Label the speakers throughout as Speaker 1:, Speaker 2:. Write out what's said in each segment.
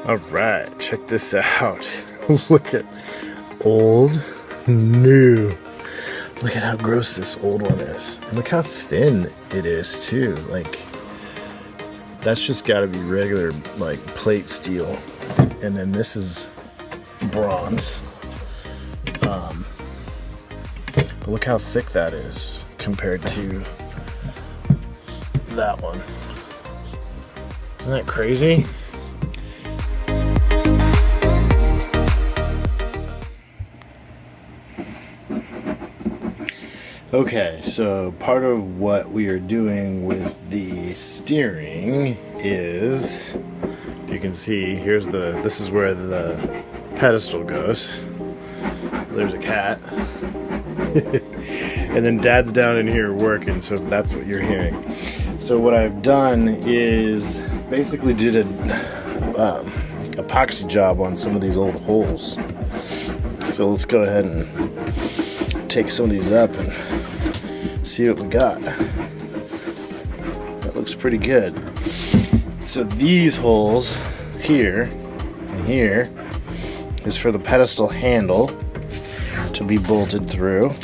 Speaker 1: All right, check this out. Look at old, new. Look at how gross this old one is. And look how thin it is too. Like, that's just gotta be regular, like, plate steel. And then this is bronze. But look how thick that is compared to that one. Isn't that crazy? Okay, so part of what we are doing with the steering is, you can see, this is where the pedestal goes. There's a cat. And then Dad's down in here working, so that's what you're hearing. So what I've done is basically did a epoxy job on some of these old holes. So let's go ahead and take some of these up and see what we got. That looks pretty good. So these holes here and here is for the pedestal handle to be bolted through.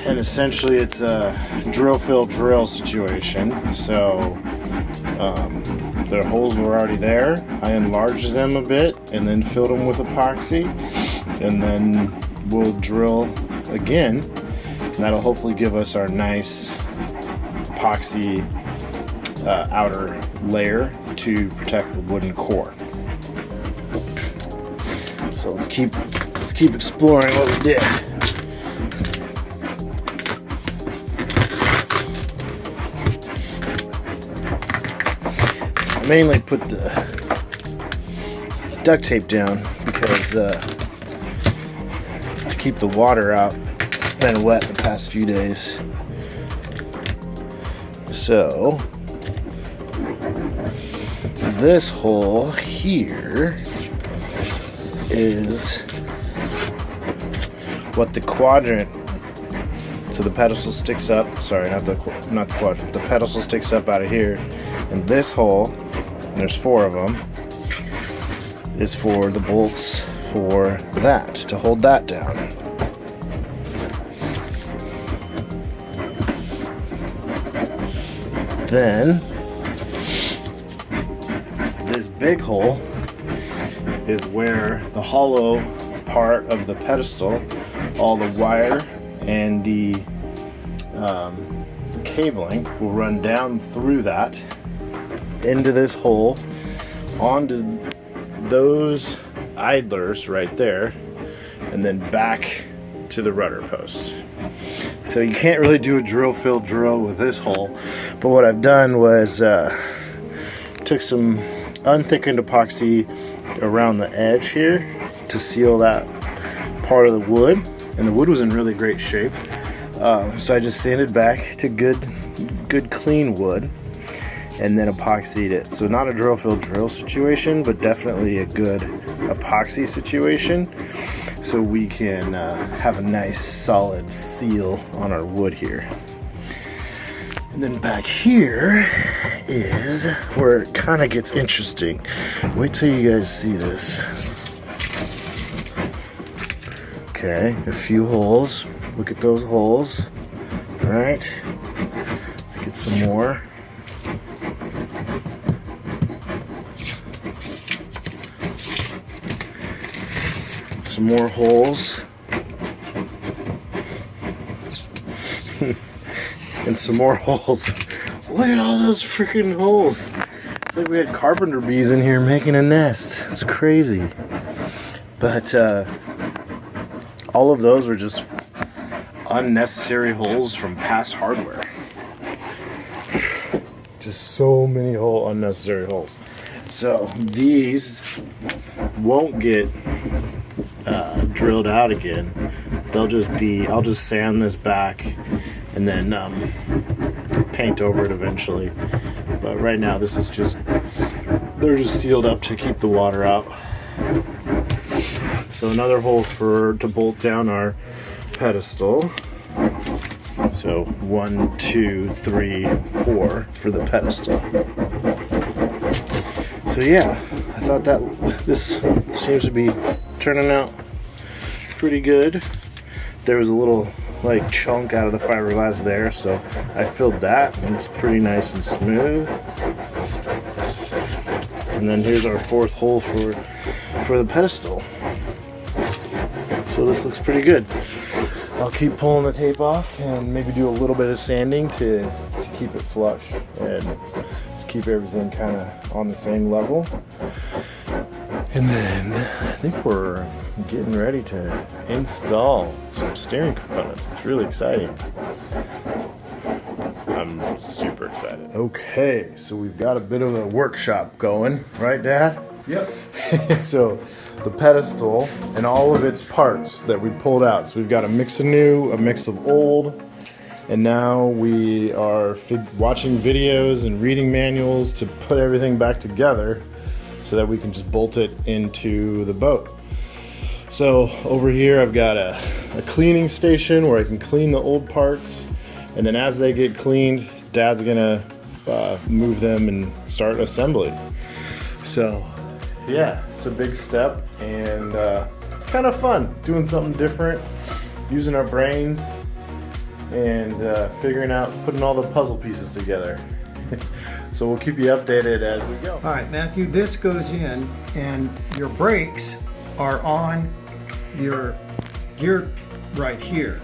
Speaker 1: And essentially it's a drill fill drill situation. So their holes were already there. I enlarged them a bit and then filled them with epoxy, and then we'll drill again. And that'll hopefully give us our nice epoxy outer layer to protect the wooden core. So let's keep exploring what we did. I mainly put the duct tape down because to keep the water out. It's been wet the past few days. So this hole here is what the quadrant, so the pedestal sticks up, sorry, not the quadrant, the pedestal sticks up out of here, and this hole, and there's 4 of them, is for the bolts for that, to hold that down. Then this big hole is where the hollow part of the pedestal, all the wire and the cabling will run down through that into this hole onto those idlers right there, and then back to the rudder post. So you can't really do a drill fill drill with this hole, but what I've done was took some unthickened epoxy around the edge here to seal that part of the wood, and the wood was in really great shape. So I just sanded back to good clean wood and then epoxied it. So not a drill fill drill situation, but definitely a good epoxy situation, so we can have a nice solid seal on our wood here. And then back here is where it kind of gets interesting. Wait till you guys see this. Okay, a few holes. Look at those holes. All right, let's get some more. Some more holes. And some more holes. Look at all those freaking holes. It's like we had carpenter bees in here making a nest. It's crazy. But all of those are just unnecessary holes from past hardware. Just so many unnecessary holes. So these won't get drilled out again. They'll just be, I'll just sand this back and then paint over it eventually. But right now this is just, they're just sealed up to keep the water out. So another hole to bolt down our pedestal. So 1, 2, 3, 4 for the pedestal. So yeah, I thought that this seems to be turning out pretty good. There was a little like chunk out of the fiberglass there, so I filled that and it's pretty nice and smooth. And then here's our fourth hole for the pedestal. So this looks pretty good. I'll keep pulling the tape off and maybe do a little bit of sanding to keep it flush and to keep everything kind of on the same level. And then I think we're getting ready to install some steering components. It's really exciting. I'm super excited. Okay, so we've got a bit of a workshop going, right, Dad?
Speaker 2: Yep.
Speaker 1: So the pedestal and all of its parts that we pulled out. So we've got a mix of new, a mix of old, and now we are watching videos and reading manuals to put everything back together so that we can just bolt it into the boat. So over here I've got a cleaning station where I can clean the old parts, and then as they get cleaned, Dad's gonna move them and start assembly. So yeah, it's a big step and kind of fun doing something different, using our brains and figuring out, putting all the puzzle pieces together. So we'll keep you updated as we go.
Speaker 2: All right, Matthew, this goes in and your brakes are on your gear right here.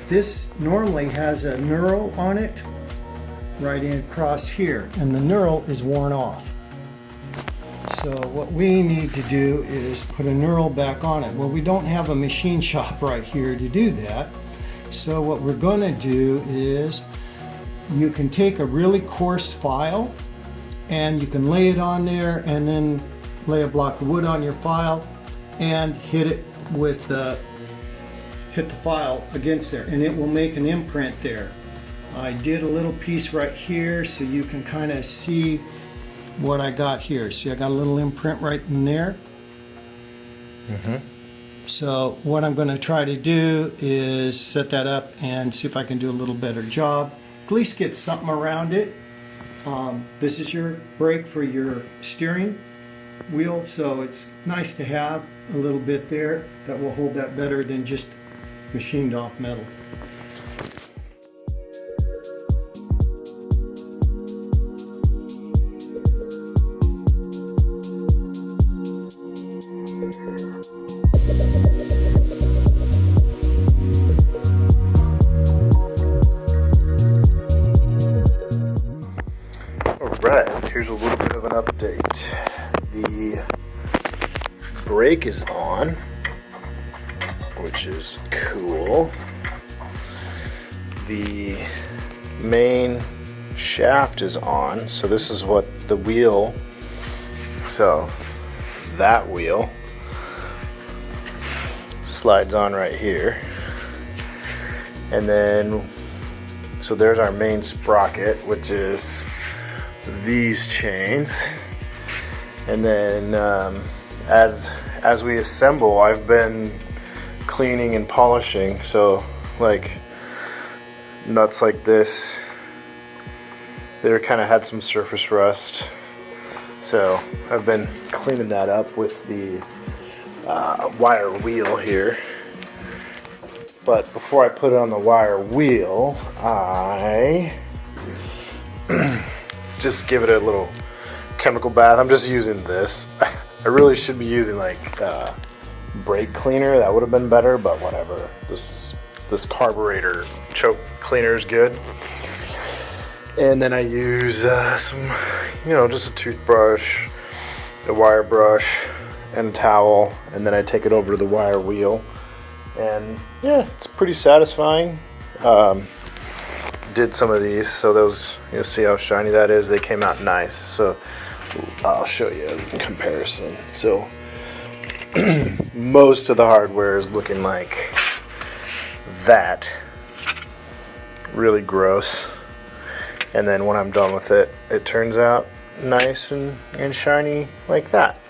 Speaker 2: This normally has a knurl on it right in across here, and the knurl is worn off. So what we need to do is put a knurl back on it. Well, we don't have a machine shop right here to do that. So what we're going to do is you can take a really coarse file and you can lay it on there and then lay a block of wood on your file and hit it with hit the file against there, and it will make an imprint there. I did a little piece right here so you can kind of see what I got here. See, I got a little imprint right in there. So what I'm going to try to do is set that up and see if I can do a little better job. At least get something around it. This is your brake for your steering wheel, so it's nice to have a little bit there that will hold that better than just machined off metal.
Speaker 1: Here's a little bit of an update. The brake is on, which is cool. The main shaft is on, so this is what the wheel, so that wheel slides on right here. And then, so there's our main sprocket, which is these chains. And then as we assemble, I've been cleaning and polishing, so like nuts like this, they kind of had some surface rust, so I've been cleaning that up with the wire wheel here. But before I put it on the wire wheel, I just give it a little chemical bath. I'm just using this. I really should be using like brake cleaner. That would have been better, but whatever. This carburetor choke cleaner is good. And then I use some, just a toothbrush, a wire brush, and a towel, and then I take it over to the wire wheel. And yeah, it's pretty satisfying. Did some of these, so those, you'll see how shiny that is. They came out nice, so I'll show you a comparison. So most of the hardware is looking like that, really gross. And then when I'm done with it, it turns out nice and shiny like that.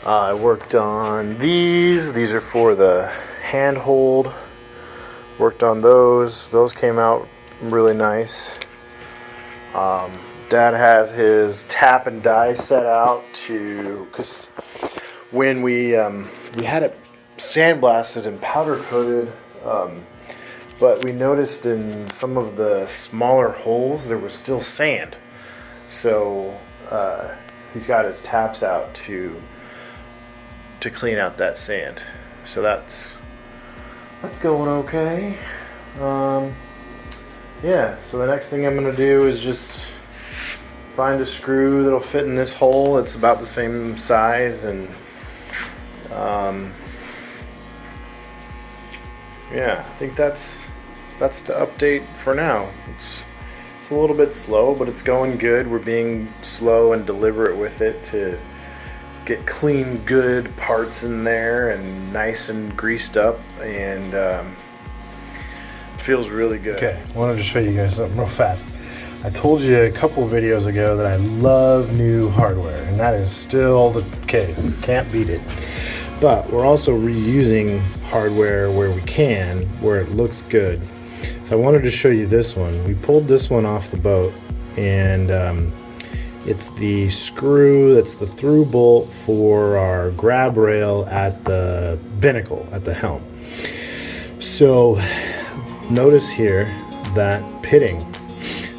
Speaker 1: I worked on these. These are for the handhold. Worked on those. Those came out really nice. Dad has his tap and die set out because when we had it sandblasted and powder coated, but we noticed in some of the smaller holes there was still sand. So he's got his taps out to clean out that sand. So that's going okay. Yeah, so the next thing I'm gonna do is just find a screw that'll fit in this hole. It's about the same size, and yeah, I think that's the update for now. It's a little bit slow, but it's going good. We're being slow and deliberate with it to get clean, good parts in there and nice and greased up, and it feels really good. Okay, I wanted to show you guys something real fast. I told you a couple videos ago that I love new hardware, and that is still the case. Can't beat it. But we're also reusing hardware where we can, where it looks good. So I wanted to show you this one. We pulled this one off the boat, and it's the screw that's the through bolt for our grab rail at the binnacle, at the helm. So notice here that pitting.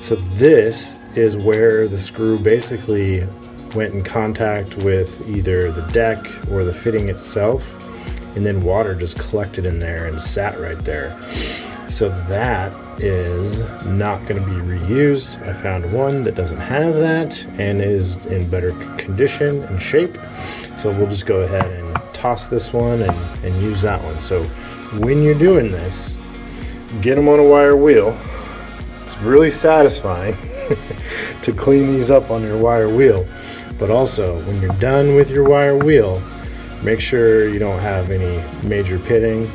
Speaker 1: So this is where the screw basically went in contact with either the deck or the fitting itself, and then water just collected in there and sat right there. So that is not going to be reused. I found one that doesn't have that and is in better condition and shape. So we'll just go ahead and toss this one and use that one. So when you're doing this, get them on a wire wheel. It's really satisfying to clean these up on your wire wheel. But also, when you're done with your wire wheel, make sure you don't have any major pitting.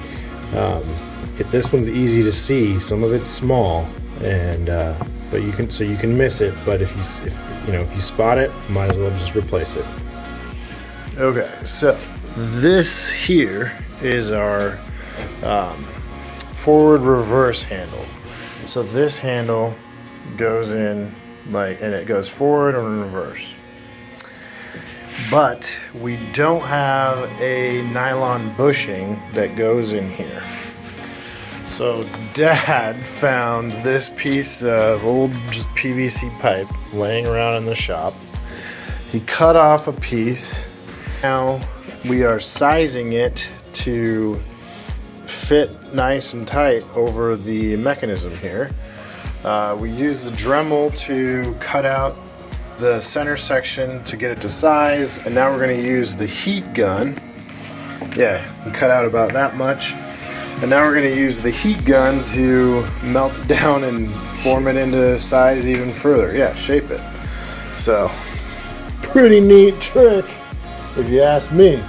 Speaker 1: This one's easy to see. Some of it's small, and but you can miss it. But if you spot it, might as well just replace it. Okay, so this here is our forward reverse handle. So this handle goes in and it goes forward and reverse. But we don't have a nylon bushing that goes in here. So Dad found this piece of old just PVC pipe laying around in the shop. He cut off a piece. Now we are sizing it to fit nice and tight over the mechanism here. We use the Dremel to cut out the center section to get it to size, and now we're going to use the heat gun. Yeah, we cut out about that much. And now we're going to use the heat gun to melt it down and form it into size even further. Yeah, shape it. So, pretty neat trick, if you ask me.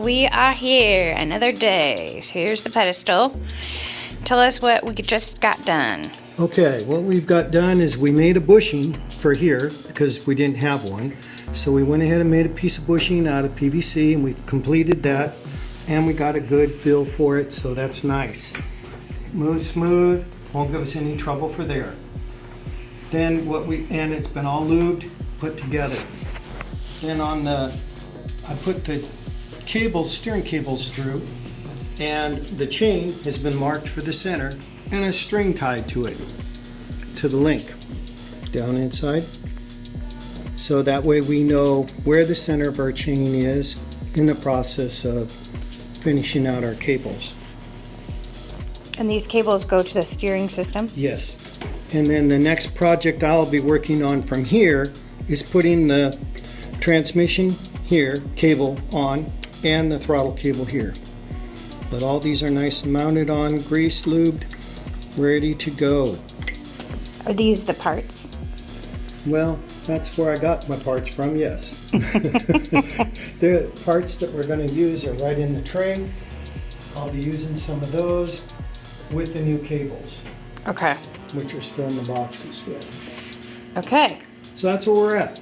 Speaker 3: We are here, another day. So here's the pedestal. Tell us what we just got done.
Speaker 2: Okay, what we've got done is we made a bushing for here because we didn't have one. So we went ahead and made a piece of bushing out of PVC, and we completed that, and we got a good feel for it, so that's nice. It moves smooth, won't give us any trouble for there. Then and it's been all lubed, put together. Then I put the steering cables through, and the chain has been marked for the center and a string tied to it, to the link down inside. So that way we know where the center of our chain is in the process of finishing out our cables.
Speaker 3: And these cables go to the steering system?
Speaker 2: Yes, And then the next project I'll be working on from here is putting the transmission here, cable on, and the throttle cable here. But all these are nice and mounted on, greased, lubed, ready to go.
Speaker 3: Are these the parts?
Speaker 2: Well, that's where I got my parts from, yes. The parts that we're going to use are right in the tray. I'll be using some of those with the new cables,
Speaker 3: Okay.
Speaker 2: which are still in the boxes yet.
Speaker 3: Okay.
Speaker 2: So that's where we're at.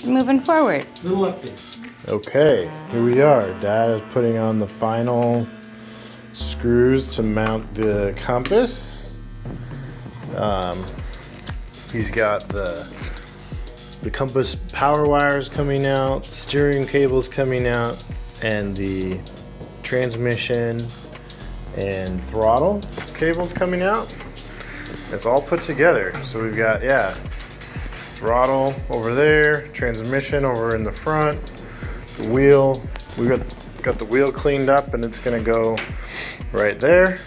Speaker 3: Moving forward.
Speaker 2: Little update.
Speaker 1: Okay, here we are. Dad is putting on the final screws to mount the compass. He's got the compass power wires coming out, steering cables coming out, and the transmission and throttle cables coming out. It's all put together. So we've got, yeah, throttle over there, transmission over in the front, the wheel. We got the wheel cleaned up, and it's gonna go right there.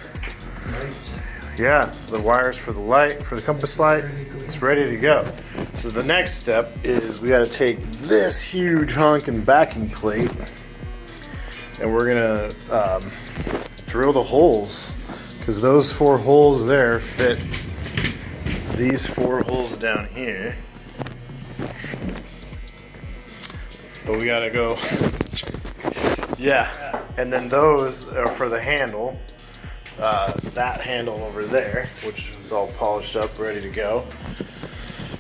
Speaker 2: Lights.
Speaker 1: Yeah, the wires for the light, for the compass light, it's ready to go. So the next step is we gotta take this huge honking backing plate, and we're gonna drill the holes, because those 4 holes there fit these 4 holes down here. But we gotta go, yeah, and then those are for the handle. That handle over there, which is all polished up, ready to go.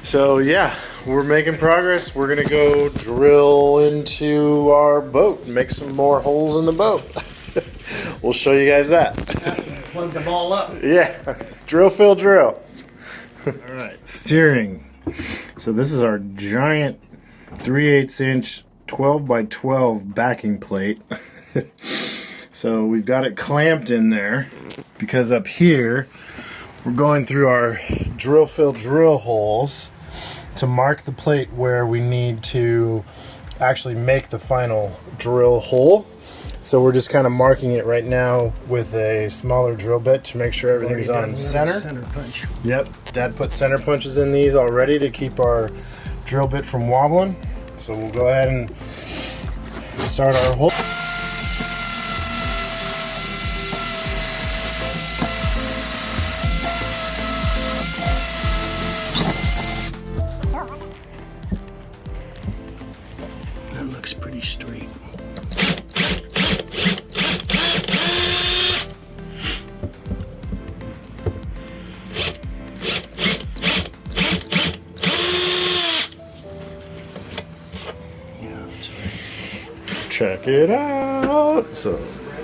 Speaker 1: So yeah, we're making progress. We're gonna go drill into our boat and make some more holes in the boat. We'll show you guys that.
Speaker 2: Plug them all up.
Speaker 1: Yeah, drill, fill, drill. All right, steering. So this is our giant 3/8 inch 12 by 12 backing plate. So we've got it clamped in there because up here we're going through our drill, fill, drill holes to mark the plate where we need to actually make the final drill hole. So we're just kind of marking it right now with a smaller drill bit to make sure everything's on center.
Speaker 2: Center punch.
Speaker 1: Yep, Dad put center punches in these already to keep our drill bit from wobbling. So we'll go ahead and start our hole.
Speaker 2: That looks pretty straight.
Speaker 1: Check it out. So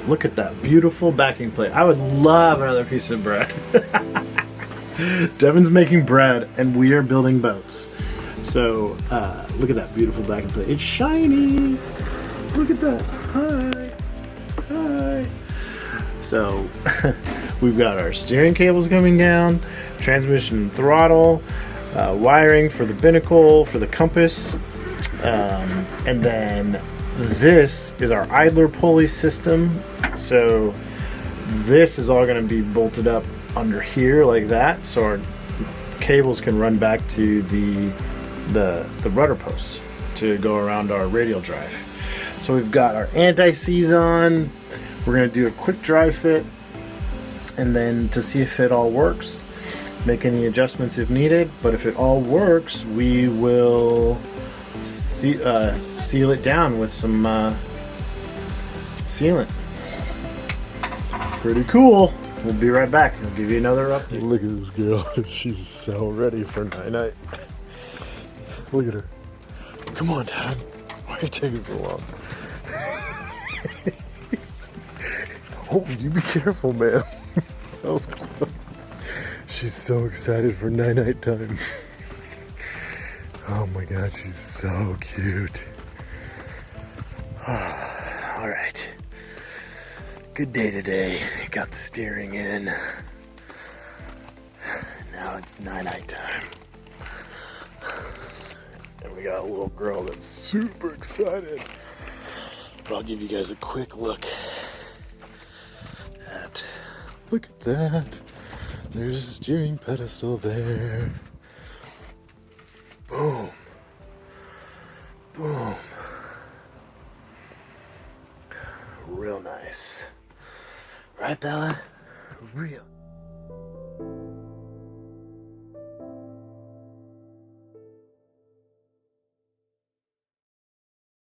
Speaker 1: look at that beautiful backing plate. I would love another piece of bread. Devin's making bread and we are building boats. So look at that beautiful backing plate. It's shiny. Look at that. Hi. Hi. So we've got our steering cables coming down, transmission and throttle, wiring for the binnacle, for the compass, and then this is our idler pulley system. So this is all going to be bolted up under here like that, so our cables can run back to the rudder post to go around our radial drive. So we've got our anti-seize on. We're going to do a quick dry fit, and then to see if it all works, make any adjustments if needed. But if it all works, we will seal it down with some sealant. Pretty cool. We'll be right back. I'll give you another update. Look at this girl. She's so ready for night-night. Look at her. Come on, Dad. Why are you taking so long? Oh, you be careful, man. That was close. She's so excited for night-night time. Oh my God, she's so cute. All right. Good day today. Got the steering in. Now it's night-night time. And we got a little girl that's super excited. But I'll give you guys a quick look at, look at that. There's a steering pedestal there. Boom. Boom. Real nice. Right, Bella? Real.